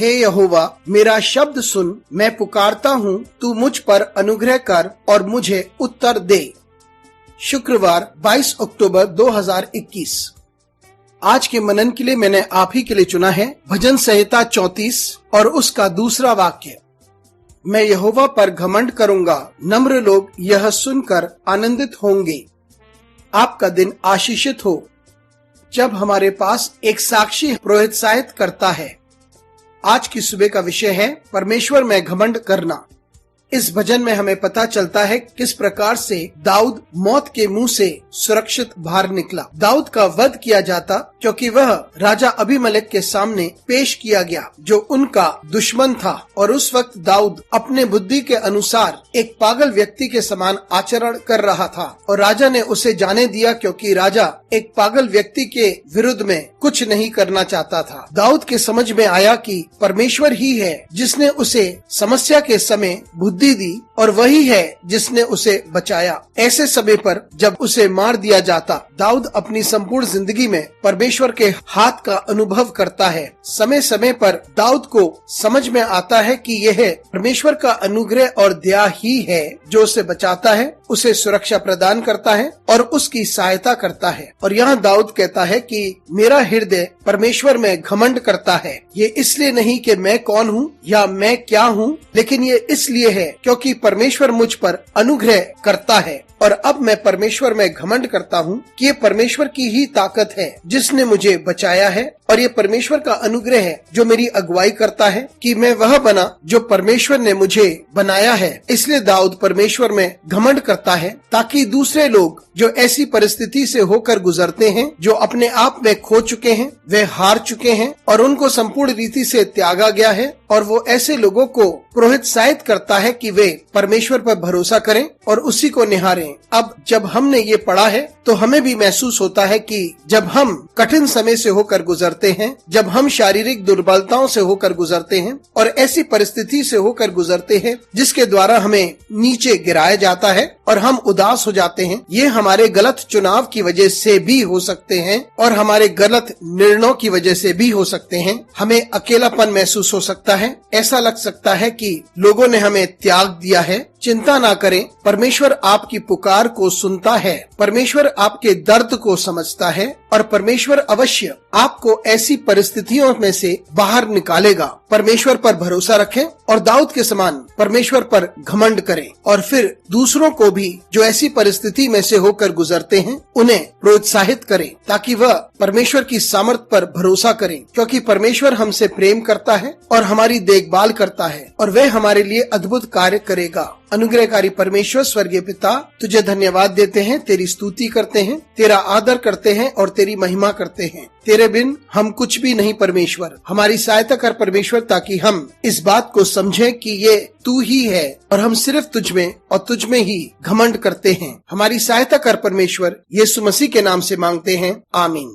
हे यहोवा, मेरा शब्द सुन, मैं पुकारता हूँ, तू मुझ पर अनुग्रह कर और मुझे उत्तर दे। शुक्रवार 22 अक्टूबर 2021। आज के मनन के लिए मैंने आप ही के लिए चुना है भजन संहिता 34 और उसका दूसरा वाक्य। मैं यहोवा पर घमंड करूंगा, नम्र लोग यह सुनकर आनंदित होंगे। आपका दिन आशीषित हो। जब हमारे पास एक साक्षी प्रोत्साहित करता है। आज की सुबह का विषय है परमेश्वर में घमंड करना। इस भजन में हमें पता चलता है किस प्रकार से दाऊद मौत के मुंह से सुरक्षित बाहर निकला। दाऊद का वध किया जाता क्योंकि वह राजा अबीमेलेक के सामने पेश किया गया, जो उनका दुश्मन था, और उस वक्त दाऊद अपने बुद्धि के अनुसार एक पागल व्यक्ति के समान आचरण कर रहा था और राजा ने उसे जाने दिया, क्योंकि राजा एक पागल व्यक्ति के विरुद्ध में कुछ नहीं करना चाहता था। दाऊद के समझ में आया कि परमेश्वर ही है जिसने उसे समस्या के समय बुद्धि दी और वही है जिसने उसे बचाया। ऐसे समय पर जब उसे मार दिया जाता, दाऊद अपनी संपूर्ण जिंदगी में परमेश्वर के हाथ का अनुभव करता है। समय समय पर दाऊद को समझ में आता है कि यह परमेश्वर का अनुग्रह और दया ही है जो उसे बचाता है, उसे सुरक्षा प्रदान करता है और उसकी सहायता करता है। और यहाँ दाऊद कहता है कि मेरा हृदय परमेश्वर में घमंड करता है। ये इसलिए नहीं कि मैं कौन हूँ या मैं क्या हूँ, लेकिन ये इसलिए है क्योंकि परमेश्वर मुझ पर अनुग्रह करता है। और अब मैं परमेश्वर में घमंड करता हूँ कि ये परमेश्वर की ही ताकत है जिसने मुझे बचाया है, और ये परमेश्वर का अनुग्रह है जो मेरी अगुवाई करता है कि मैं वह बना जो परमेश्वर ने मुझे बनाया है। इसलिए दाऊद परमेश्वर में घमंड करता है ताकि दूसरे लोग जो ऐसी परिस्थिति से होकर गुजरते हैं, जो अपने आप में खो चुके हैं, वे हार चुके हैं और उनको संपूर्ण रीति से त्यागा गया है, और वो ऐसे लोगों को प्रोत्साहित करता है कि वे परमेश्वर पर भरोसा करें और उसी को निहारें। अब जब हमने ये पढ़ा है तो हमें भी महसूस होता है कि जब हम कठिन समय से होकर गुजरते हैं, जब हम शारीरिक दुर्बलताओं से होकर गुजरते हैं और ऐसी परिस्थिति से होकर गुजरते हैं जिसके द्वारा हमें नीचे गिराया जाता है और हम उदास हो जाते हैं, ये हमारे गलत चुनाव की वजह से भी हो सकते हैं और हमारे गलत निर्णयों की वजह से भी हो सकते हैं। हमें अकेलापन महसूस हो सकता है, ऐसा लग सकता है कि लोगों ने हमें त्याग दिया है। चिंता ना करें, परमेश्वर आपकी पुकार को सुनता है, परमेश्वर आपके दर्द को समझता है और परमेश्वर अवश्य आपको ऐसी परिस्थितियों में से बाहर निकालेगा। परमेश्वर पर भरोसा रखें और दाऊद के समान परमेश्वर पर घमंड करें, और फिर दूसरों को भी जो ऐसी परिस्थिति में से होकर गुजरते हैं उन्हें प्रोत्साहित करें ताकि वह परमेश्वर की सामर्थ पर भरोसा करें, क्योंकि परमेश्वर हमसे प्रेम करता है और हमारी देखभाल करता है और वह हमारे लिए अद्भुत कार्य करेगा। अनुग्रहकारी परमेश्वर स्वर्गीय पिता, तुझे धन्यवाद देते हैं, तेरी स्तुति करते हैं, तेरा आदर करते हैं और तेरी महिमा करते हैं। तेरे बिन हम कुछ भी नहीं परमेश्वर। हमारी सहायता कर परमेश्वर, ताकि हम इस बात को समझें कि ये तू ही है और हम सिर्फ तुझ में और तुझ में ही घमंड करते हैं। हमारी सहायता कर परमेश्वर, यीशु मसीह के नाम से मांगते हैं, आमीन।